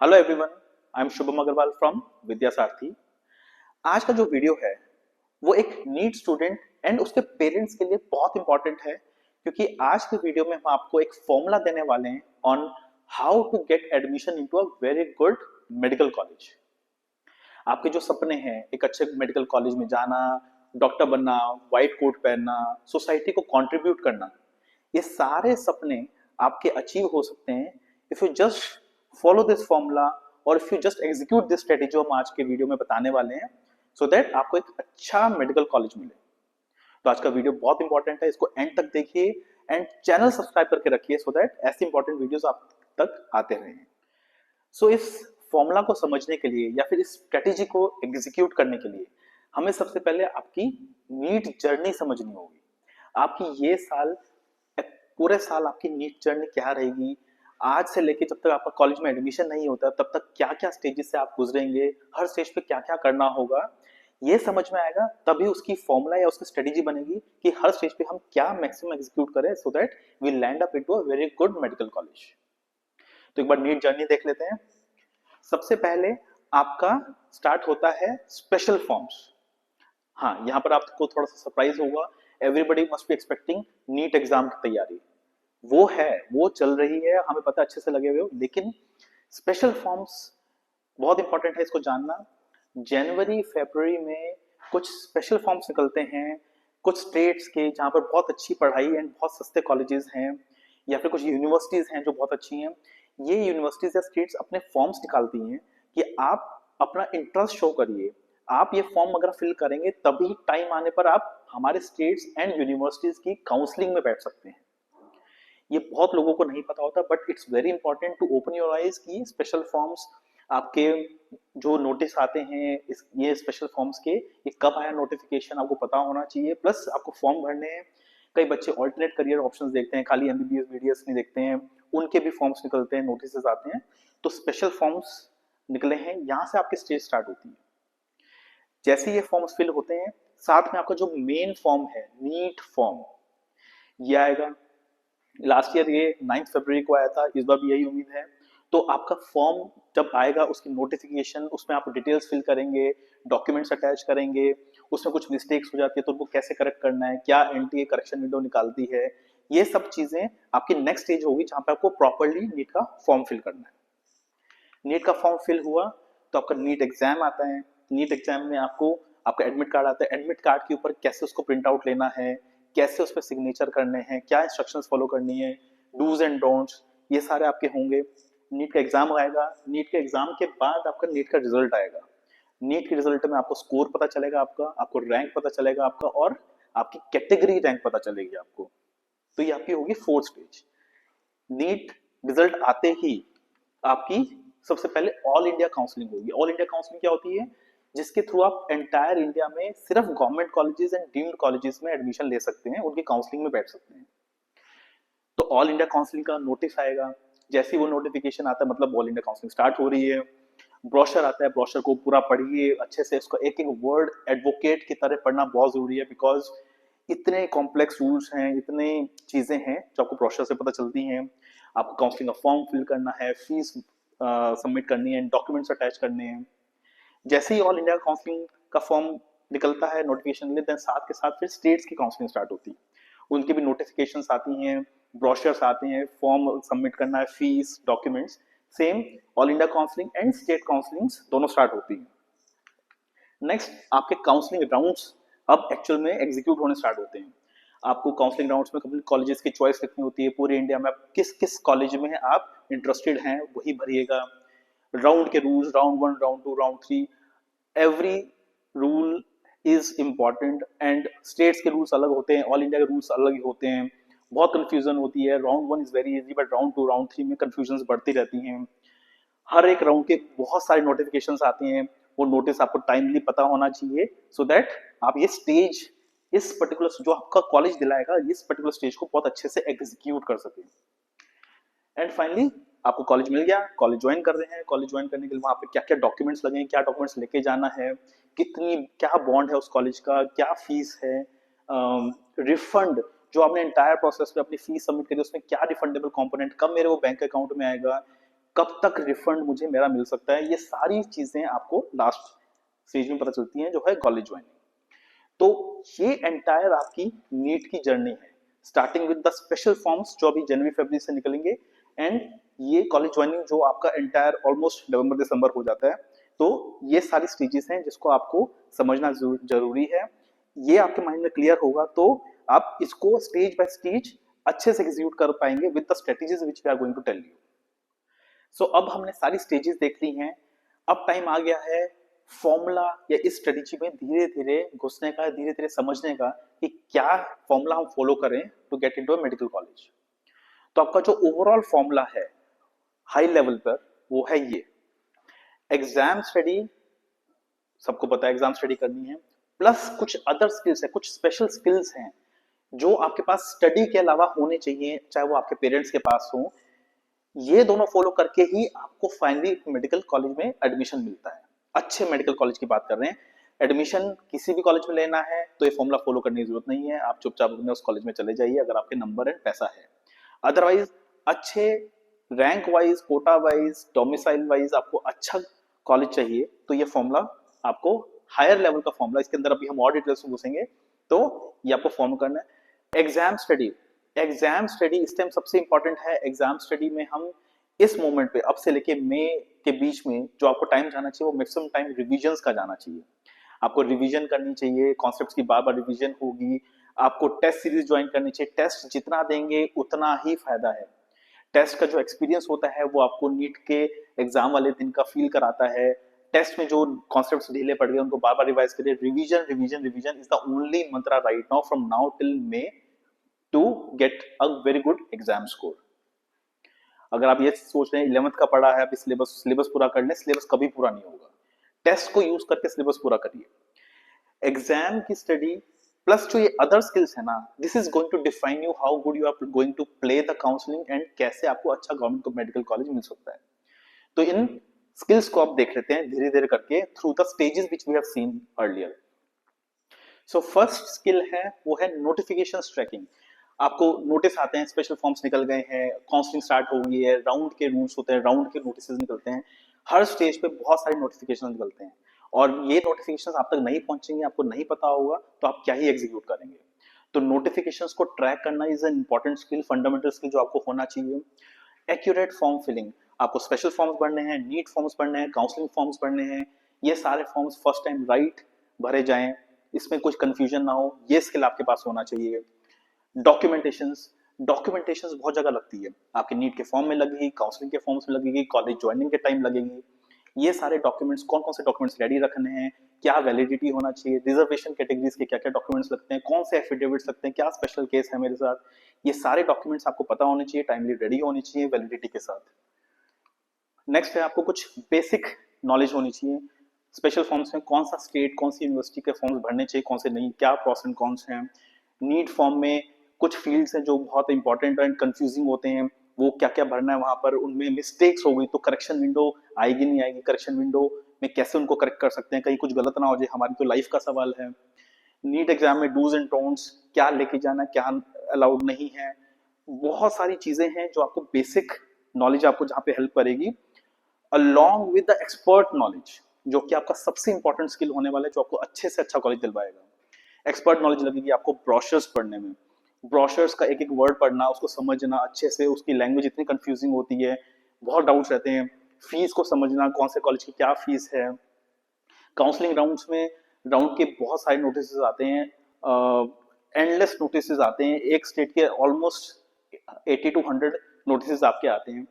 Hello everyone, I am Shubham Agarwal from Vidyasarathi. आज का जो वीडियो है वो एक नीट स्टूडेंट एंड उसके पेरेंट्स के लिए बहुत इंपॉर्टेंट है, क्योंकि आज के वीडियो में हम आपको एक फॉर्मूला देने वाले हैं on how to get admission into a very good medical college. आपके जो सपने हैं, एक अच्छे मेडिकल कॉलेज में जाना, डॉक्टर बनना, व्हाइट कोट पहनना, सोसाइटी को कंट्रीब्यूट करना, ये सारे सपने आपके अचीव हो सकते हैं if you just follow this formula और if you just execute this strategy जो हम आज के वीडियो में बताने वाले हैं, सो दैट आपको एक अच्छा मेडिकल कॉलेज मिले। तो आज का वीडियो बहुत इंपॉर्टेंट है, इसको एंड तक देखिए एंड चैनल सब्सक्राइब करके रखिए सो दैट ऐसे इंपॉर्टेंट वीडियोस आप तक आते रहें। सो इस फॉर्मूला को समझने के लिए या फिर इस स्ट्रेटेजी को एग्जीक्यूट करने के लिए हमें सबसे पहले आपकी नीट जर्नी समझनी होगी। आपकी ये साल, पूरे साल आपकी नीट जर्नी क्या रहेगी, आज से लेके जब तक आपका कॉलेज में एडमिशन नहीं होता तब तक क्या क्या स्टेजेस से आप गुजरेंगे, हर स्टेज पे क्या क्या करना होगा, ये समझ में आएगा तभी उसकी फॉर्मूला या उसकी स्ट्रेटेजी बनेगी कि हर स्टेज पे हम क्या मैक्सिमम एग्जीक्यूट करें so that we land up into a very good medical college. तो एक बार नीट जर्नी देख लेते हैं। सबसे पहले आपका स्टार्ट होता है स्पेशल फॉर्म्स। हाँ, यहाँ पर आपको थोड़ा सा सरप्राइज होगा, everybody must be expecting NEET exam की तैयारी। वो है, वो चल रही है, हमें पता अच्छे से लगे हुए हो, लेकिन स्पेशल फॉर्म्स बहुत इंपॉर्टेंट है इसको जानना। जनवरी फरवरी में कुछ स्पेशल फॉर्म्स निकलते हैं कुछ स्टेट्स के जहाँ पर बहुत अच्छी पढ़ाई एंड बहुत सस्ते कॉलेजेस हैं, या फिर कुछ यूनिवर्सिटीज हैं जो बहुत अच्छी हैं। ये यूनिवर्सिटीज या स्टेट्स अपने फॉर्म्स निकालती हैं कि आप अपना इंटरेस्ट शो करिए। आप ये फॉर्म अगर फिल करेंगे तभी टाइम आने पर आप हमारे स्टेट्स एंड यूनिवर्सिटीज की काउंसलिंग में बैठ सकते हैं। ये बहुत लोगों को नहीं पता होता, but it's very important to open your eyes की स्पेशल फॉर्म्स आपके जो नोटिस आते हैं ये स्पेशल फॉर्म्स के, ये कब आया नोटिफिकेशन आपको पता होना चाहिए। प्लस आपको फॉर्म भरने हैं। कई बच्चे ऑल्टरनेट करियर ऑप्शंस देखते हैं, खाली एमबीबीएस बीडीएस नहीं देखते हैं, उनके भी फॉर्म्स निकलते हैं, नोटिस आते हैं। तो स्पेशल फॉर्म्स निकले हैं, यहाँ से आपकी स्टेज स्टार्ट होती है। जैसे ये फॉर्म्स फिल होते हैं, साथ में आपका जो मेन फॉर्म है नीट फॉर्म, ये आएगा। लास्ट ईयर ये 9 फरवरी को आया था, इस बार भी यही उम्मीद है। तो आपका फॉर्म जब आएगा, उसकी नोटिफिकेशन, उसमें आप डिटेल्स फिल करेंगे, डॉक्यूमेंट्स अटैच करेंगे, उसमें कुछ मिस्टेक्स हो जाती है तो उनको कैसे करेक्ट करना है, क्या एनटीए करेक्शन विंडो निकालती है, ये सब चीजें आपकी नेक्स्ट स्टेज होगी जहां पे आपको प्रॉपरली नीट का फॉर्म फिल करना है। नीट का फॉर्म फिल हुआ तो आपका नीट एग्जाम आता है। नीट एग्जाम में आपको आपका एडमिट कार्ड आता है, एडमिट कार्ड के ऊपर कैसे उसको प्रिंट आउट लेना है, कैसे उस पर सिग्नेचर करने हैं, क्या इंस्ट्रक्शंस फॉलो करनी है, डूज एंड डोंट्स, ये सारे आपके होंगे। नीट का एग्जाम आएगा, नीट के एग्जाम के बाद आपका नीट का रिजल्ट आएगा। नीट के रिजल्ट में आपको स्कोर पता चलेगा, आपका आपको रैंक पता चलेगा आपका, और आपकी कैटेगरी रैंक पता चलेगी आपको। तो ये आपकी होगी फोर्थ स्टेज। नीट रिजल्ट आते ही आपकी सबसे पहले ऑल इंडिया काउंसलिंग होगी। ऑल इंडिया काउंसलिंग क्या होती है? जिसके थ्रू आप एंटायर इंडिया में सिर्फ government colleges and deemed colleges में एडमिशन ले सकते हैं, उनकी काउंसलिंग में बैठ सकते हैं। तो ऑल इंडिया काउंसलिंग का नोटिस आएगा। जैसे ही वो नोटिफिकेशन आता है मतलब ऑल इंडिया काउंसलिंग स्टार्ट हो रही है। ब्रोशर आता है, ब्रोशर को पूरा पढ़िए अच्छे से, उसको एक एक वर्ड एडवोकेट की तरह पढ़ना बहुत जरूरी है, बिकॉज इतने कॉम्प्लेक्स रूल्स हैं, इतने चीजें हैं जो आपको ब्रोशर से पता चलती हैं। आपको काउंसलिंग का फॉर्म फिल करना है, फीस सबमिट करनी है, डॉक्यूमेंट्स अटैच करने हैं। जैसे ही ऑल इंडिया काउंसलिंग का फॉर्म निकलता है नोटिफिकेशन में, देन साथ के साथ फिर स्टेट्स की काउंसलिंग स्टार्ट होती है। उनकी भी नोटिफिकेशन आती हैं, ब्रोशर्स आते हैं, फॉर्म सबमिट करना है, fees, documents. Same all India counselling and state counselling दोनों स्टार्ट होती है। नेक्स्ट आपके काउंसलिंग राउंड्स अब एक्चुअल में एग्जीक्यूट होने स्टार्ट होते हैं। आपको काउंसलिंग राउंड्स में कंप्लीट कॉलेजेस की चॉइस लिखनी होती है, पूरे इंडिया में आप किस किस कॉलेज में आप इंटरेस्टेड हैं वही भरिएगा। राउंड के rules, round one, round to, round three, every rule is important and states के रूल्स अलग होते हैं, ऑल इंडिया के रूल्स अलग ही होते हैं। बहुत कंफ्यूजन होती है। Round one is very easy, but round to, round three में कंफ्यूजन बढ़ती रहती हैं। हर एक राउंड के बहुत सारे नोटिफिकेशंस आती हैं, वो नोटिस आपको टाइमली पता होना चाहिए सो दैट आप ये स्टेज, इस पर्टिकुलर जो आपका कॉलेज दिलाएगा, इस पर्टिकुलर स्टेज को बहुत अच्छे से एग्जीक्यूट कर सके। एंड फाइनली आपको कॉलेज मिल गया, कॉलेज ज्वाइन कर रहे हैं। कॉलेज ज्वाइन करने के लिए वहां पे क्या क्या डॉक्यूमेंट्स लगे, क्या डॉक्यूमेंट्स लेके जाना है, कितनी क्या बॉन्ड है उस कॉलेज का, क्या फीस है, रिफंड जो आपने एंटायर प्रोसेस में अपनी फीस सबमिट करी उसमें क्या रिफंडेबल कंपोनेंट, कब मेरे वो बैंक अकाउंट में आएगा, कब तक रिफंड मुझे मेरा मिल सकता है, ये सारी चीजें आपको लास्ट स्टेज में पता चलती हैं, जो है कॉलेज ज्वाइनिंग। तो ये एंटायर आपकी नीट की जर्नी है, starting with the special forms जो अभी जनवरी फरवरी से निकलेंगे, एंड ये कॉलेज ज्वाइनिंग जो आपका एंटायर ऑलमोस्ट नवंबर दिसंबर हो जाता है। तो ये सारी स्टेजेस हैं जिसको आपको समझना जरूरी है। ये आपके माइंड में क्लियर होगा तो आप इसको स्टेज बाय स्टेज अच्छे से एग्जीक्यूट कर पाएंगे with the strategies which we are going to tell you. So अब हमने सारी स्टेजेस देख ली हैं, अब टाइम आ गया है फॉर्मूला या इस स्ट्रेटेजी में धीरे धीरे घुसने का, धीरे धीरे समझने का कि क्या फॉर्मूला हम फॉलो करें to get into a medical college. तो आपका जो ओवरऑल फॉर्मूला है हाई लेवल पर वो है ये, एग्जाम स्टडी, सबको पता है एग्जाम स्टडी करनी है, प्लस कुछ अदर स्किल्स है, कुछ स्पेशल स्किल्स हैं जो आपके पास स्टडी के अलावा होने चाहिए, चाहे वो आपके पेरेंट्स के पास हो। ये दोनों फॉलो करके ही आपको फाइनली मेडिकल कॉलेज में एडमिशन मिलता है। अच्छे मेडिकल कॉलेज की बात कर रहे हैं, एडमिशन किसी भी कॉलेज में लेना है तो ये फॉर्मूला फॉलो करने की जरूरत नहीं है, आप चुपचाप अपने उस कॉलेज में चले जाइए अगर आपके नंबर एंड पैसा है। अदरवाइज अच्छे rank wise, quota wise, domicile wise आपको अच्छा कॉलेज चाहिए तो ये फॉर्मूला आपको हायर लेवल का फॉर्मूला, इसके अंदर अभी हम और डिटेल्स में घुसेंगे, तो ये आपको फॉर्म करना है। एग्जाम स्टडी, एग्जाम स्टडी इस टाइम सबसे इंपॉर्टेंट है। एग्जाम स्टडी में हम इस मोमेंट पे अब से लेके मई के बीच में जो आपको टाइम जाना चाहिए वो मैक्सिमम टाइम रिविजन्स का जाना चाहिए। आपको रिवीजन करनी चाहिए, कॉन्सेप्ट्स की बार बार रिवीजन होगी, आपको टेस्ट सीरीज ज्वाइन करनी चाहिए। टेस्ट जितना देंगे उतना ही फायदा है। टेस्ट का जो एक्सपीरियंस होता है वो आपको नीट के एग्जाम वाले दिन का फील कराता है। टेस्ट में जो कॉन्सेप्ट्स ढीले पड़ गए उनको बार बार रिवाइज करिए। Revision revision revision is the only mantra right now from now till May to get a very good exam score. अगर आप ये सोच रहे हैं 11th का पढ़ा है अभी सिलेबस सिलेबस पूरा कर ले, सिलेबस कभी पूरा नहीं होगा। टेस्ट को यूज करके सिलेबस पूरा करिए। एग्जाम की स्टडी प्लस जो ये अदर स्किल्स है ना, this is going to define you how good you are going to play the counselling and कैसे आपको अच्छा गवर्नमेंट मेडिकल कॉलेज मिल सकता है। तो इन स्किल्स को आप देख लेते हैं धीरे धीरे करके through the stages which we have seen earlier. So first skill है वो है नोटिफिकेशन ट्रैकिंग। आपको नोटिस आते हैं, स्पेशल फॉर्म्स निकल गए हैं, काउंसलिंग स्टार्ट हो गई है, राउंड के रूल्स होते हैं, राउंड के नोटिस निकलते हैं, हर स्टेज पे बहुत सारे नोटिफिकेशन निकलते हैं और ये नोटिफिकेशन आप तक नहीं पहुंचेंगे, आपको नहीं पता होगा तो आप क्या ही एग्जीक्यूट करेंगे। तो नोटिफिकेशंस को ट्रैक करना is an important skill, fundamental skill जो आपको होना चाहिए। एक्यूरेट फॉर्म फिलिंग, आपको स्पेशल फॉर्म्स भरने हैं, नीट फॉर्म्स भरने हैं, काउंसलिंग फॉर्म्स भरने हैं, ये सारे फॉर्म्स फर्स्ट टाइम राइट भरे जाएं, इसमें कुछ कंफ्यूजन ना हो, ये स्किल आपके पास होना चाहिए। डॉक्यूमेंटेशंस, डॉक्यूमेंटेशंस बहुत जगह लगती है, आपके नीट के फॉर्म में लगेगी, काउंसलिंग के फॉर्म्स में लगेगी, कॉलेज ज्वाइनिंग के टाइम लगेगी। ये सारे डॉक्यूमेंट्स, कौन कौन से डॉक्यूमेंट्स रेडी रखने हैं, क्या वैलिडिटी होना चाहिए, रिजर्वेशन कैटेगरीज के क्या क्या डॉक्यूमेंट्स लगते हैं, कौन से एफिडेविट्स लगते हैं, क्या स्पेशल केस है मेरे साथ, ये सारे डॉक्यूमेंट्स आपको पता होने चाहिए, टाइमली रेडी होनी चाहिए वैलिडिटी के साथ। नेक्स्ट है आपको कुछ बेसिक नॉलेज होनी चाहिए, स्पेशल फॉर्म्स में कौन सा स्टेट, कौन सी यूनिवर्सिटी के फॉर्म्स भरने चाहिए, कौन से नहीं, क्या प्रॉस एंड कॉन्स हैं। नीट फॉर्म में कुछ फील्ड्स हैं जो बहुत इंपॉर्टेंट एंड कंफ्यूजिंग होते हैं, वो क्या क्या भरना है वहां पर, उनमें मिस्टेक्स हो गई तो करेक्शन विंडो आएगी नहीं आएगी, करेक्शन विंडो में कैसे उनको करेक्ट कर सकते हैं, कहीं कुछ गलत ना हो जाए, हमारी तो लाइफ का सवाल है। नीट एग्जाम में डूज एंड डोंट्स, क्या लेके जाना, क्या अलाउड नहीं है, बहुत सारी चीजें हैं जो आपको बेसिक नॉलेज आपको जहाँ पे हेल्प करेगी, along with the expert knowledge जो कि आपका सबसे इंपॉर्टेंट स्किल होने वाला है, जो आपको अच्छे से अच्छा कॉलेज दिलवाएगा। एक्सपर्ट नॉलेज लगेगी आपको ब्रोशर्स पढ़ने में, ब्रोशर्स का एक एक वर्ड पढ़ना, उसको समझना अच्छे से, उसकी लैंग्वेज इतनी कंफ्यूजिंग होती है, बहुत डाउट्स रहते हैं, फीस को समझना, कौन से कॉलेज की क्या फीस है। काउंसलिंग राउंड्स में राउंड के बहुत सारे नोटिस आते हैं, एंडलेस नोटिस आते हैं, एक स्टेट के ऑलमोस्ट 80 to 100 नोटिस आपके आते हैं।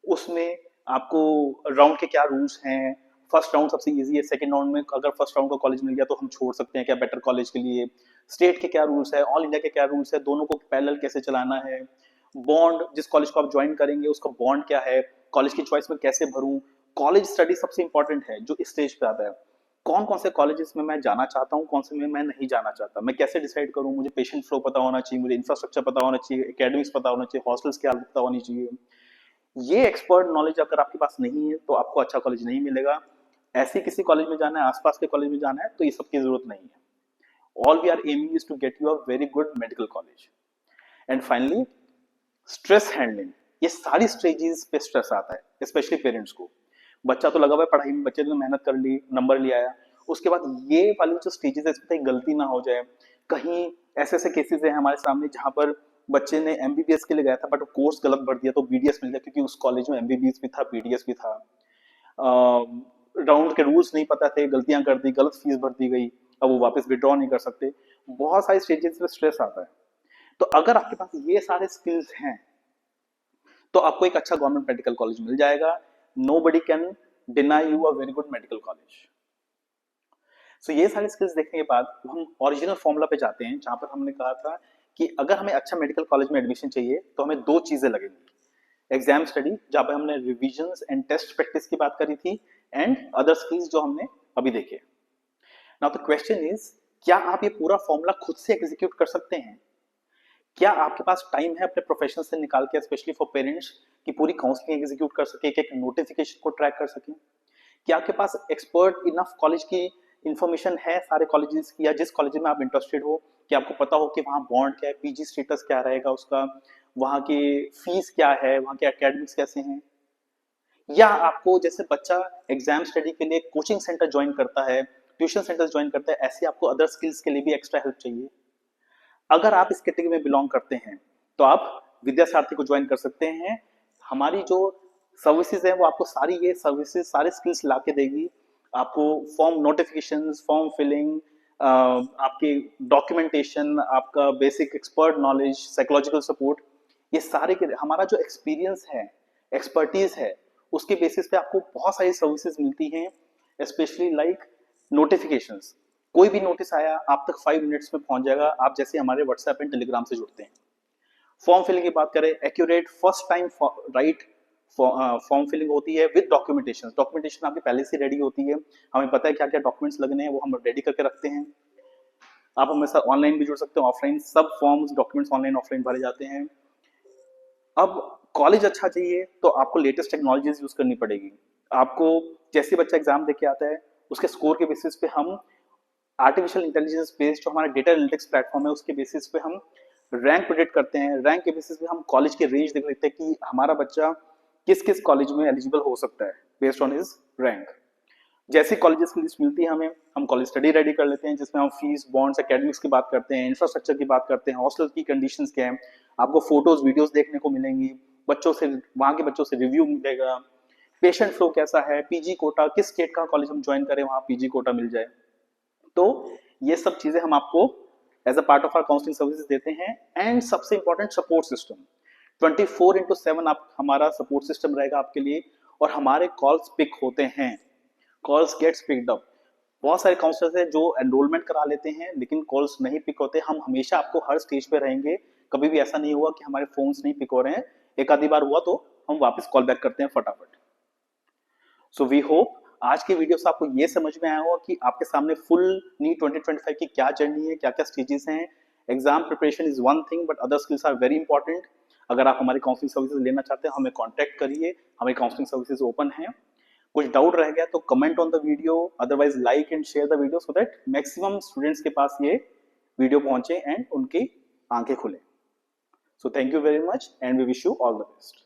उसमें आपको राउंड के क्या रूल्स हैं, फर्स्ट राउंड सबसे इजी है, सेकंड राउंड में अगर फर्स्ट राउंड का कॉलेज मिल गया तो हम छोड़ सकते हैं क्या बेटर कॉलेज के लिए, स्टेट के क्या रूल्स है, ऑल इंडिया के क्या रूल्स है, दोनों को पैरेलल कैसे चलाना है, बॉन्ड जिस कॉलेज को आप ज्वाइन करेंगे उसका बॉन्ड क्या है, कॉलेज की चॉइस में कैसे भरूं, कॉलेज स्टडी सबसे इंपॉर्टेंट है जो इस स्टेज पे आता है, कौन कौन से कॉलेजेस में मैं जाना चाहता हूँ, कौन से में मैं नहीं जाना चाहता, मैं कैसे डिसाइड करूँ, मुझे पेशेंट फ्लो पता होना चाहिए, मुझे इंफ्रास्ट्रक्चर पता होना चाहिए, एकेडमिक्स पता होना चाहिए, हॉस्टल्स की हालत पता होनी चाहिए। ये एक्सपर्ट नॉलेज अगर आपके पास नहीं है तो आपको अच्छा कॉलेज नहीं मिलेगा। ऐसे किसी कॉलेज में जाना है, आसपास के कॉलेज में जाना है, तो ये सब की जरूरत नहीं है। All we are aiming is to get you a very good medical college. And finally stress handling, ये सारी स्टेजेस पे स्ट्रेस आता है, स्पेशली पेरेंट्स को। बच्चा तो लगा हुआ है पढ़ाई में, बच्चे ने मेहनत कर ली, नंबर ले आया, उसके बाद ये वाली जो स्टेजेस है इसमें कहीं गलती ना हो जाए, कहीं ऐसे ऐसे केसेस हैं हमारे सामने जहां पर बच्चे ने एमबीबीएस के लिए गया था बट कोर्स गलत भर दिया तो बीडीएस मिल गया, क्योंकि उस कॉलेज में एमबीबीएस भी था, बीडीएस भी था। राउंड के रूल्स नहीं पता थे, गलतियां कर दी, गलत फीस भर दी गई, अब वो वापस विड्रॉ नहीं कर सकते। बहुत सारी स्टेजेस पे स्ट्रेस आता है। तो अगर आपके पास ये सारे स्किल्स हैं तो आपको एक अच्छा गवर्नमेंट मेडिकल कॉलेज मिल जाएगा। Nobody can deny you a very good medical college. So ये सारे स्किल्स देखने के बाद हम ओरिजिनल फॉर्मूला पे जाते हैं, जहां पर हमने कहा था कि अगर हमें अच्छा मेडिकल कॉलेज में एडमिशन चाहिए तो हमें दो चीजें लगेंगी। एग्जाम स्टडी, जहां पर हमने रिविजन्स एंड टेस्ट प्रैक्टिस की बात करी थी, एंड अदर स्किल्स जो हमने अभी देखे। नाउ द क्वेश्चन इज, क्या आप ये पूरा फॉर्मूला खुद से एग्जीक्यूट कर सकते हैं? क्या आपके पास टाइम है अपने प्रोफेशन से निकाल के, स्पेशली फॉर पेरेंट्स, कि पूरी काउंसलिंग एग्जीक्यूट कर सके, एक नोटिफिकेशन को ट्रैक कर सके? क्या आपके पास एक्सपर्ट इनफ कॉलेज की इंफॉर्मेशन है, सारे कॉलेजेस की, या जिस कॉलेज में आप इंटरेस्टेड हो, कि आपको पता हो कि वहाँ बॉन्ड क्या है, पीजी स्टेटस क्या रहेगा उसका, वहाँ की फीस क्या है, वहाँ के एकेडमिक्स कैसे हैं? या आपको, जैसे बच्चा एग्जाम स्टडी के लिए कोचिंग सेंटर ज्वाइन करता है, ट्यूशन सेंटर ज्वाइन करता है, ऐसे आपको अदर स्किल्स के लिए भी एक्स्ट्रा हेल्प चाहिए? अगर आप इस कैटेगरी में बिलोंग करते हैं तो आप विद्या सारथी को ज्वाइन कर सकते हैं। हमारी जो सर्विसेज है वो आपको सारी ये सर्विसेज, सारे स्किल्स ला के देगी। आपको फॉर्म नोटिफिकेशन, फॉर्म फिलिंग, आपकी डॉक्यूमेंटेशन, आपका basic expert knowledge, psychological support, ये सारे के हमारा जो एक्सपीरियंस है, एक्सपर्टीज है, उसके बेसिस पे आपको बहुत सारी सर्विसेज मिलती हैं। स्पेशली लाइक नोटिफिकेशंस, कोई भी नोटिस आया आप तक 5 मिनट्स में पहुंच जाएगा, आप जैसे हमारे व्हाट्सएप एंड टेलीग्राम से जुड़ते हैं। फॉर्म फिलिंग की बात करें, accurate first time right form filling होती है विद डॉक्यूमेंटेशन। डॉक्यूमेंटेशन आपकी पहले से रेडी होती है, हमें पता है क्या क्या डॉक्यूमेंट्स लगने हैं, वो हम रेडी करके रखते हैं। आप हमें साथ ऑनलाइन भी जुड़ सकते हैं, ऑफलाइन, सब फॉर्म्स डॉक्यूमेंट्स ऑनलाइन ऑफलाइन भरे जाते हैं। अब कॉलेज अच्छा चाहिए तो आपको लेटेस्ट टेक्नोलॉजीज यूज करनी पड़ेगी। आपको जैसे बच्चा एग्जाम देके आता है उसके स्कोर के बेसिस पे हम आर्टिफिशियल इंटेलिजेंस बेस्ड जो हमारा डेटा एनालिटिक्स प्लेटफॉर्म है उसके बेसिस पे हम रैंक प्रेडिक्ट करते हैं। रैंक के बेसिस पे हम कॉलेज के रेंज देख लेते हैं कि हमारा बच्चा किस किस कॉलेज में एलिजिबल हो सकता है बेस्ड ऑन हिज रैंक। जैसे कॉलेजेस की लिस्ट मिलती है हमें, हम कॉलेज स्टडी रेडी कर लेते हैं, जिसमें हम फीस, बॉन्ड्स, एकेडमिक्स की बात करते हैं, इंफ्रास्ट्रक्चर की बात करते हैं, हॉस्टल की कंडीशंस क्या है, आपको फोटोज वीडियोस देखने को मिलेंगी, बच्चों से, वहाँ के बच्चों से रिव्यू मिलेगा, पेशेंट फ्लो कैसा है, पीजी कोटा, किस स्टेट का कॉलेज हम ज्वाइन करें वहाँ पीजी कोटा मिल जाए। तो ये सब चीजें हम आपको as a part of our counselling services देते हैं। एंड सबसे इंपॉर्टेंट, सपोर्ट सिस्टम 24/7 आप हमारा सपोर्ट सिस्टम रहेगा आपके लिए, और हमारे कॉल्स पिक होते हैं, कॉल्स गेट्स पिक्ड अप। बहुत सारे काउंसलर्स हैं जो एनरोलमेंट करा लेते हैं लेकिन कॉल्स नहीं पिक होते। हम हमेशा आपको हर स्टेज पे रहेंगे, कभी भी ऐसा नहीं हुआ कि हमारे फोन्स नहीं पिक हो रहे हैं। एक आधी बार हुआ तो हम वापस कॉल बैक करते हैं फटाफट। सो वी होप आज की वीडियो से आपको ये समझ में आया होगा कि आपके सामने फुल नीट 2025 की क्या जर्नी है, क्या क्या स्टेजेस हैं। Exam preparation is one thing but other skills are very important. अगर आप हमारी काउंसलिंग सर्विसेज लेना चाहते हैं हमें कॉन्टैक्ट करिए, हमारी काउंसलिंग सर्विसेज ओपन है। कुछ डाउट रह गया तो comment on the video, otherwise like and share the video so that maximum students के पास ये वीडियो पहुंचे एंड उनकी आंखें खुले। So thank you very much and we wish you all the best.